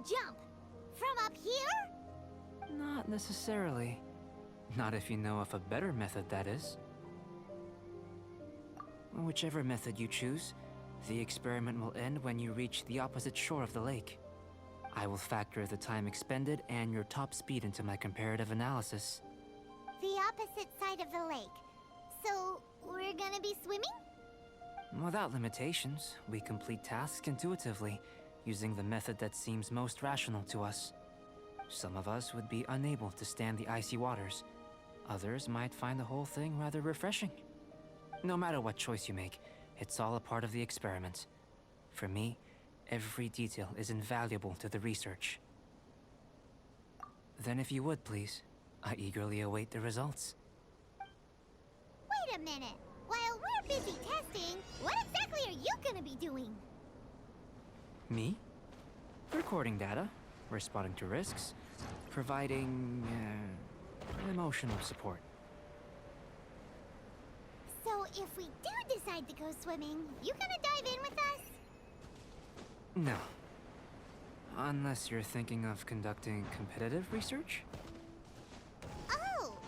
jump? From up here? Not necessarily. Not if you know of a better method, that is. Whichever method you choose, the experiment will end when you reach the opposite shore of the lake. I will factor the time expended and your top speed into my comparative analysis. The opposite side of the lake. So, we're gonna be swimming? Without limitations, we complete tasks intuitively, using the method that seems most rational to us. Some of us would be unable to stand the icy waters. Others might find the whole thing rather refreshing. No matter what choice you make, it's all a part of the experiment. For me, every detail is invaluable to the research. Then if you would, please, I eagerly await the results. Wait a minute. While we're busy testing, what exactly are you gonna be doing? Me? Recording data, responding to risks, providing emotional support. So if we do decide to go swimming, you gonna dive in with us? No. Unless you're thinking of conducting competitive research? Oh!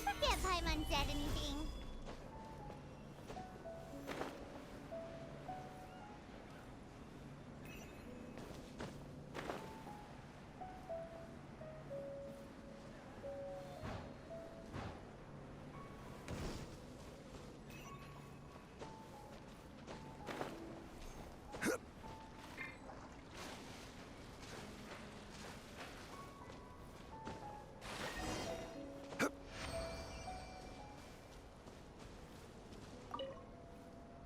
Forget Paimon said anything.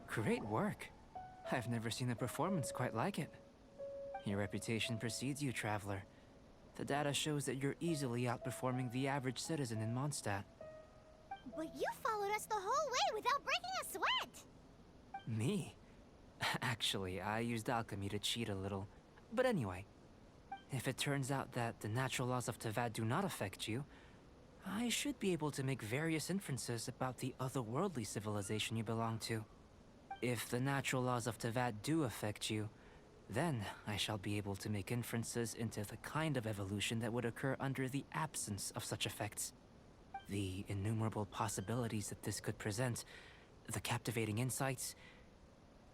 Great work. I've never seen a performance quite like it. Your reputation precedes you, Traveler. The data shows that you're easily outperforming the average citizen in Mondstadt. But you followed us the whole way without breaking a sweat! Me? Actually, I used alchemy to cheat a little. But anyway, if it turns out that the natural laws of Teyvat do not affect you, I should be able to make various inferences about the otherworldly civilization you belong to. If the natural laws of Teyvat do affect you, then I shall be able to make inferences into the kind of evolution that would occur under the absence of such effects. The innumerable possibilities that this could present, the captivating insights,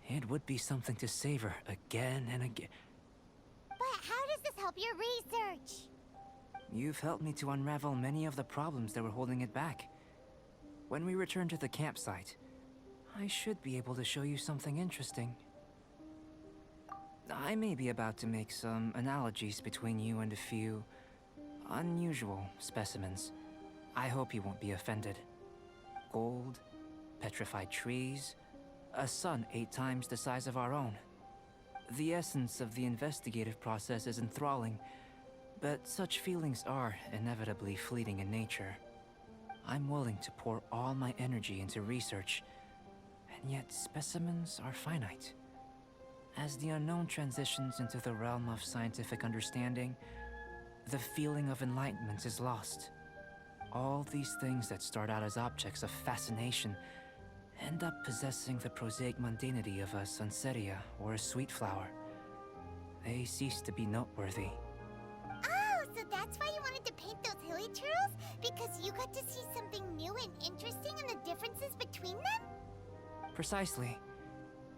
it would be something to savor again and again. But how does this help your research? You've helped me to unravel many of the problems that were holding it back. When we return to the campsite, I should be able to show you something interesting. I may be about to make some analogies between you and a few unusual specimens. I hope you won't be offended. Gold, petrified trees, a sun 8 times the size of our own. The essence of the investigative process is enthralling, but such feelings are inevitably fleeting in nature. I'm willing to pour all my energy into research, and yet specimens are finite. As the unknown transitions into the realm of scientific understanding, the feeling of enlightenment is lost. All these things that start out as objects of fascination end up possessing the prosaic mundanity of a sunsetia or a sweet flower. They cease to be noteworthy. Oh, so that's why you wanted to paint those hilly turtles? Because you got to see something new and interesting in the differences between them? Precisely.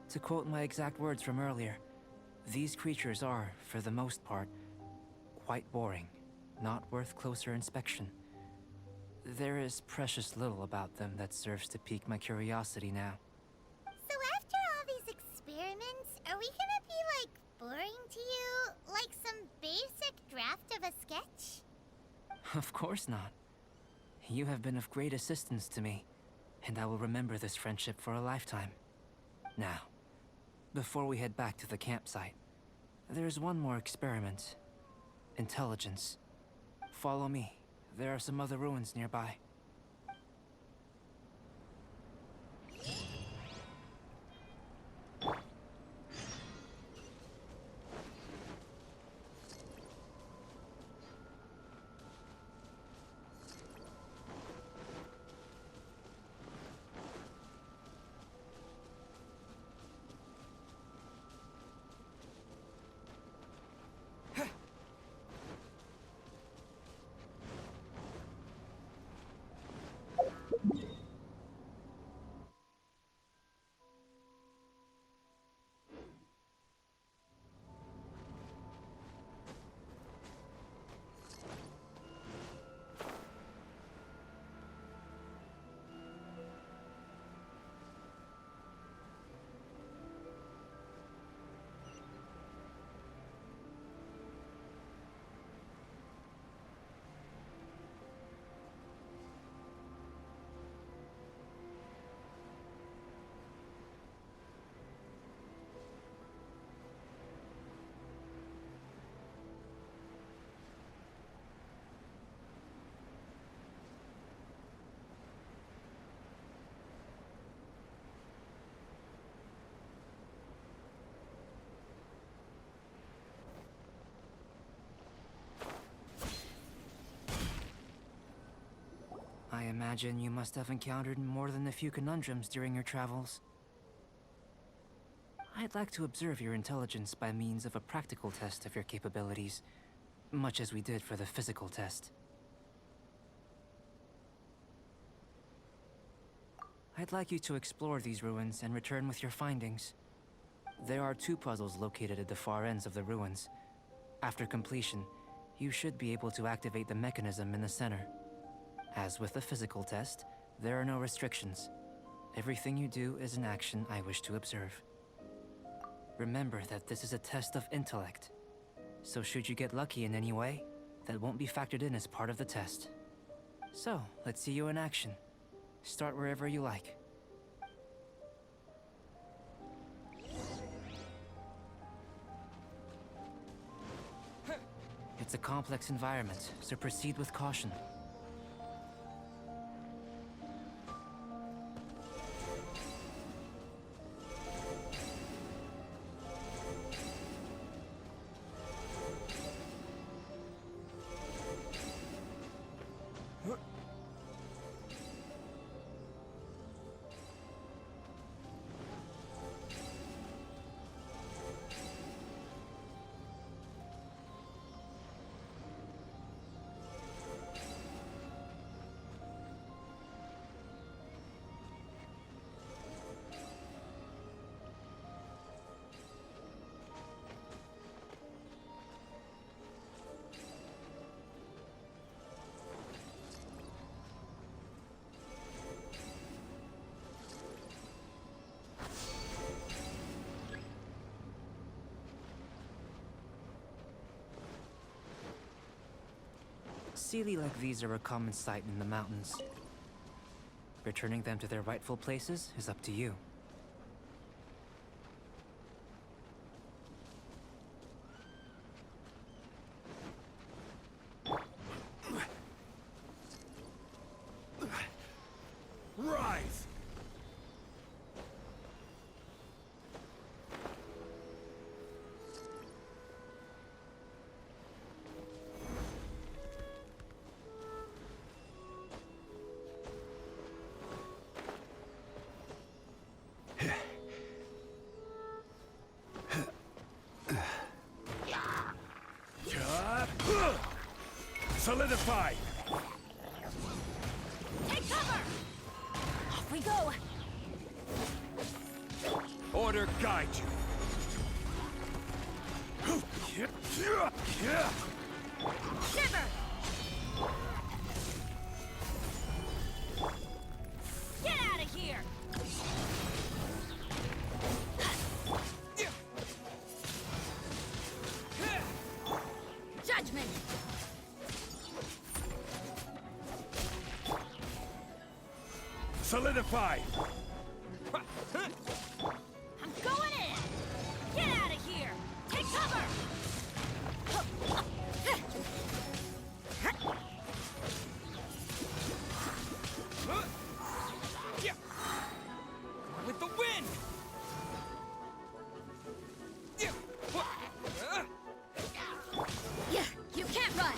To quote my exact words from earlier, these creatures are, for the most part, quite boring, not worth closer inspection. There is precious little about them that serves to pique my curiosity now. So after all these experiments, are we gonna be, like, boring to you? Like some basic draft of a sketch? Of course not. You have been of great assistance to me, and I will remember this friendship for a lifetime. Now, before we head back to the campsite, there's one more experiment. Intelligence. Follow me. There are some other ruins nearby. imagine you must have encountered more than a few conundrums during your travels. I'd like to observe your intelligence by means of a practical test of your capabilities, much as we did for the physical test. I'd like you to explore these ruins and return with your findings. There are 2 puzzles located at the far ends of the ruins. After completion, you should be able to activate the mechanism in the center. As with the physical test, there are no restrictions. Everything you do is an action I wish to observe. Remember that this is a test of intellect, so should you get lucky in any way, that won't be factored in as part of the test. So, let's see you in action. Start wherever you like. It's a complex environment, so proceed with caution. Sealy like these are a common sight in the mountains. Returning them to their rightful places is up to you. Rise! Solidify! Take cover! Off we go! Order guide you. Shiver! Get out of here! Judgment! Solidify! I'm going in! Get out of here! Take cover! With the wind! Yeah, you can't run!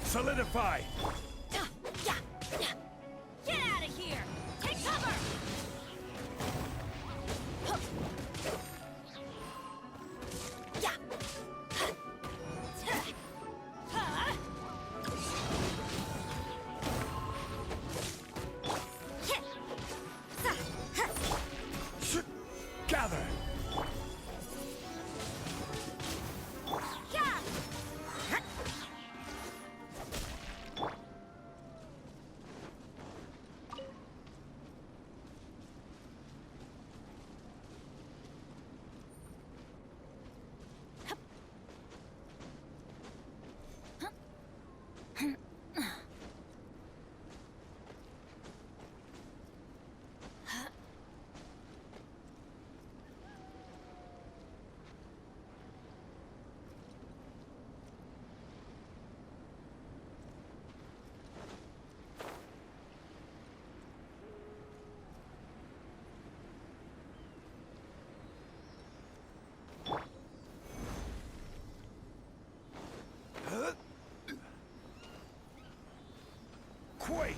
Solidify! Get out of here! Take cover! Gather! Quake!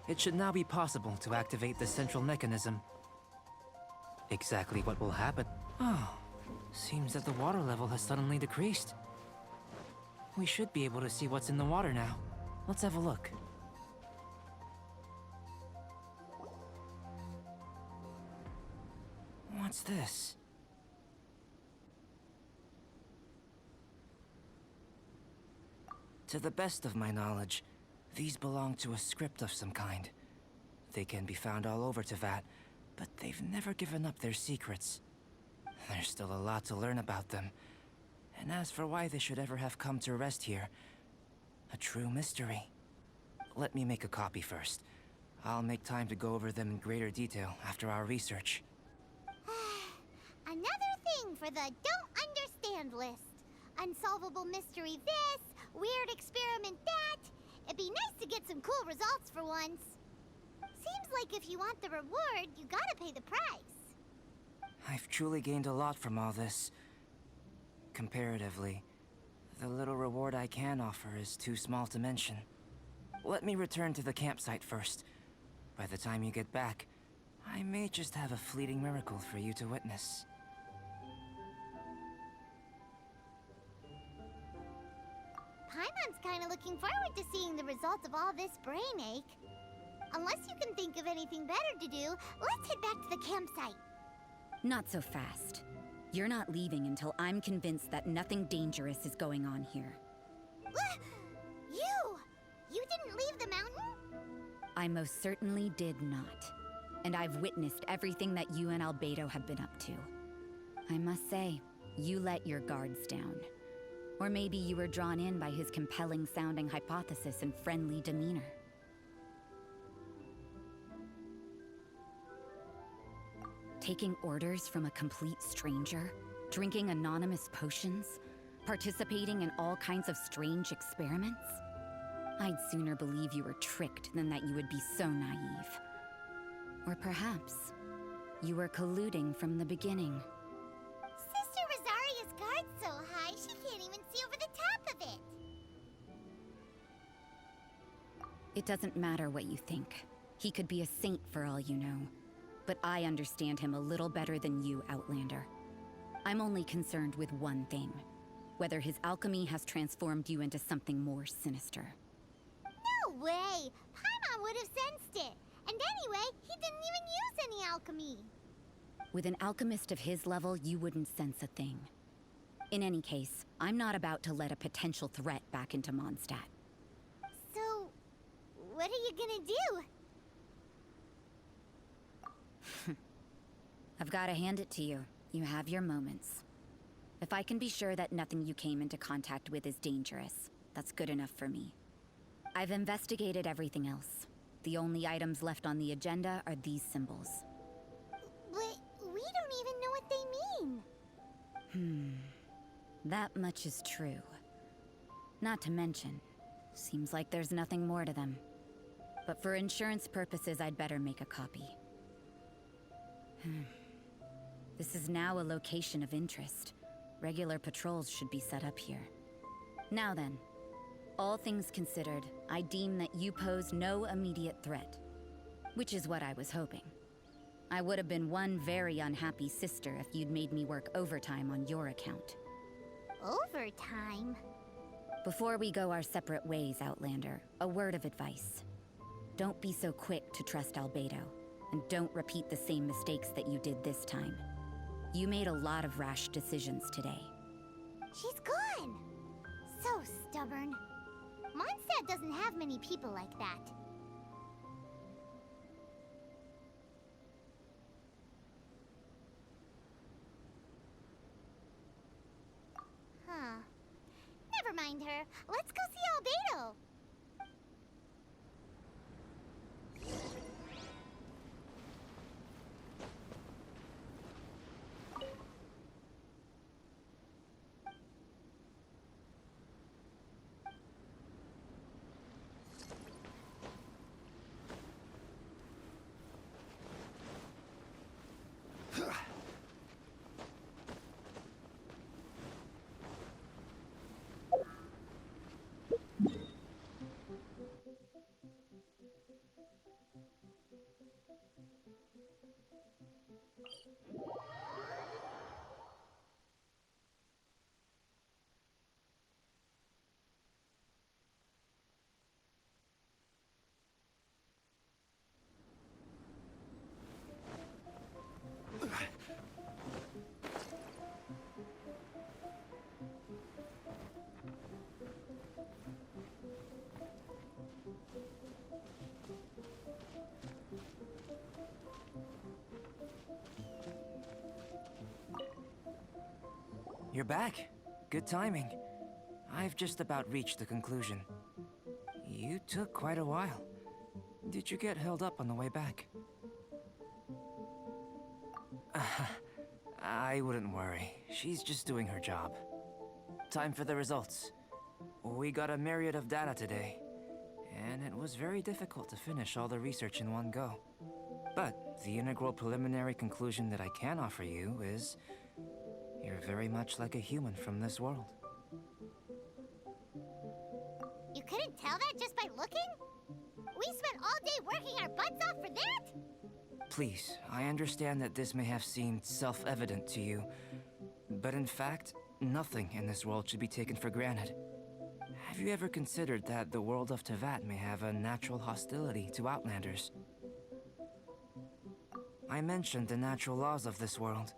It should now be possible to activate the central mechanism. Exactly what will happen? Oh, seems that the water level has suddenly decreased. We should be able to see what's in the water now. Let's have a look. What's this? To the best of my knowledge, these belong to a script of some kind. They can be found all over Teyvat, but they've never given up their secrets. There's still a lot to learn about them. And as for why they should ever have come to rest here, a true mystery. Let me make a copy first. I'll make time to go over them in greater detail after our research. Another thing for the don't understand list. Unsolvable mystery this, weird experiment that. It'd be nice to get some cool results for once. Seems like if you want the reward, you gotta pay the price. I've truly gained a lot from all this. Comparatively, the little reward I can offer is too small to mention. Let me return to the campsite first. By the time you get back, I may just have a fleeting miracle for you to witness. Paimon's kinda looking forward to seeing the results of all this brain ache. Unless you can think of anything better to do, let's head back to the campsite. Not so fast. You're not leaving until I'm convinced that nothing dangerous is going on here. You! You didn't leave the mountain? I most certainly did not. And I've witnessed everything that you and Albedo have been up to. I must say, you let your guards down. Or maybe you were drawn in by his compelling-sounding hypothesis and friendly demeanor. Taking orders from a complete stranger, drinking anonymous potions, participating in all kinds of strange experiments? I'd sooner believe you were tricked than that you would be so naive. Or perhaps, you were colluding from the beginning. Sister Rosaria's guard's so high, she can't even see over the top of it. It doesn't matter what you think. He could be a saint for all you know. But I understand him a little better than you, Outlander. I'm only concerned with one thing. Whether his alchemy has transformed you into something more sinister. No way! Paimon would have sensed it. And anyway, he didn't even use any alchemy. With an alchemist of his level, you wouldn't sense a thing. In any case, I'm not about to let a potential threat back into Mondstadt. So, what are you gonna do? I've got to hand it to you. You have your moments. If I can be sure that nothing you came into contact with is dangerous, that's good enough for me. I've investigated everything else. The only items left on the agenda are these symbols. But we don't even know what they mean. That much is true. Not to mention, seems like there's nothing more to them. But for insurance purposes, I'd better make a copy. This is now a location of interest. Regular patrols should be set up here. Now then, all things considered, I deem that you pose no immediate threat. Which is what I was hoping. I would have been one very unhappy sister if you'd made me work overtime on your account. Overtime? Before we go our separate ways, Outlander, a word of advice. Don't be so quick to trust Albedo, and don't repeat the same mistakes that you did this time. You made a lot of rash decisions today. She's gone! So stubborn. Mondstadt doesn't have many people like that. Huh. Never mind her. Let's go see Albedo. you're back. Good timing. I've just about reached the conclusion. You took quite a while. Did you get held up on the way back? I wouldn't worry. She's just doing her job. Time for the results. We got a myriad of data today, and it was very difficult to finish all the research in one go. But the integral preliminary conclusion that I can offer you is you're very much like a human from this world. You couldn't tell that just by looking? We spent all day working our butts off for that? Please, I understand that this may have seemed self-evident to you, but in fact, nothing in this world should be taken for granted. Have you ever considered that the world of Tevat may have a natural hostility to Outlanders? I mentioned the natural laws of this world.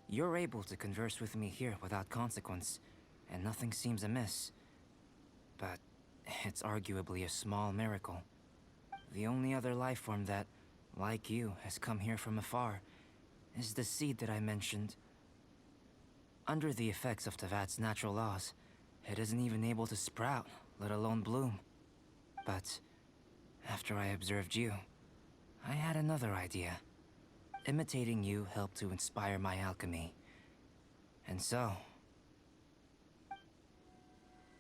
You're able to converse with me here without consequence, and nothing seems amiss. But it's arguably a small miracle. The only other life form that, like you, has come here from afar is the seed that I mentioned. Under the effects of Tevat's natural laws, it isn't even able to sprout, let alone bloom. But after I observed you, I had another idea. Imitating you helped to inspire my alchemy. And so...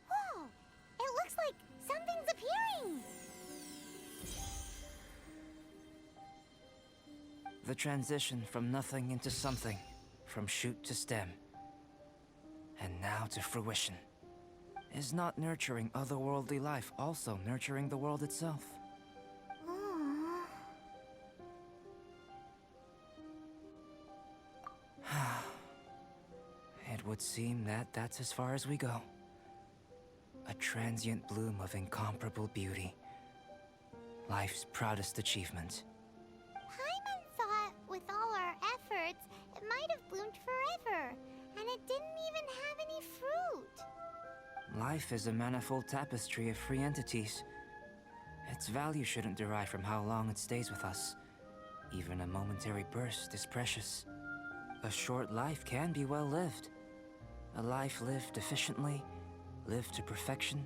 Whoa! It looks like something's appearing! the transition from nothing into something, from shoot to stem, and now to fruition. Is not nurturing otherworldly life also nurturing the world itself? It would seem that that's as far as we go. A transient bloom of incomparable beauty. Life's proudest achievement. Paimon thought with all our efforts, it might have bloomed forever, and it didn't even have any fruit. Life is a manifold tapestry of free entities. Its value shouldn't derive from how long it stays with us. Even a momentary burst is precious. A short life can be well lived. A life lived efficiently, lived to perfection,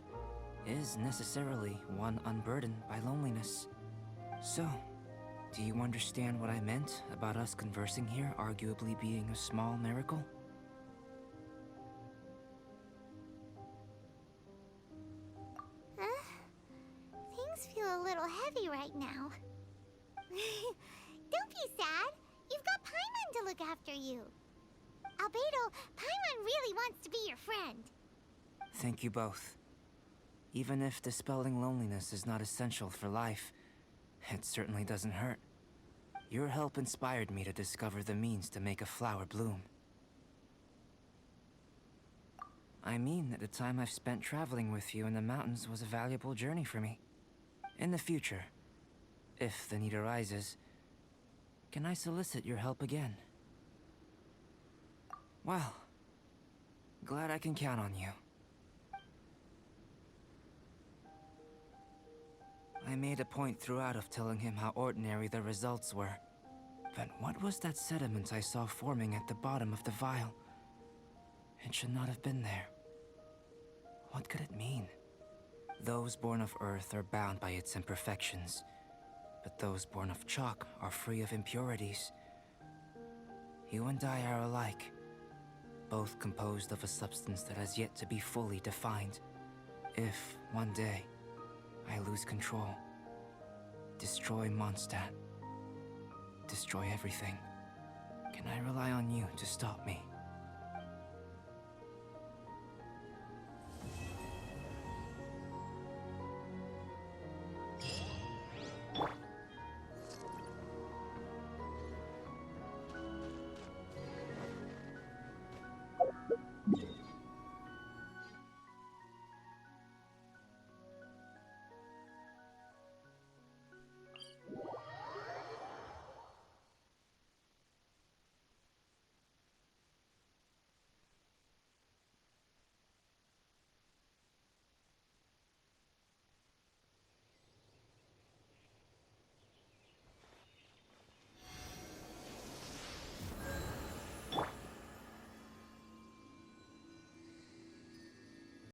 is necessarily one unburdened by loneliness. So, do you understand what I meant about us conversing here arguably being a small miracle? Things feel a little heavy right now. Don't be sad. You've got Paimon to look after you. Albedo, Paimon really wants to be your friend. Thank you both. Even if dispelling loneliness is not essential for life, it certainly doesn't hurt. Your help inspired me to discover the means to make a flower bloom. I mean that the time I've spent traveling with you in the mountains was a valuable journey for me. In the future, if the need arises, can I solicit your help again? Well, glad I can count on you. I made a point throughout of telling him how ordinary the results were. But what was that sediment I saw forming at the bottom of the vial? It should not have been there. What could it mean? Those born of Earth are bound by its imperfections, but those born of chalk are free of impurities. You and I are alike, both composed of a substance that has yet to be fully defined. If, one day, I lose control, destroy Mondstadt, destroy everything, can I rely on you to stop me?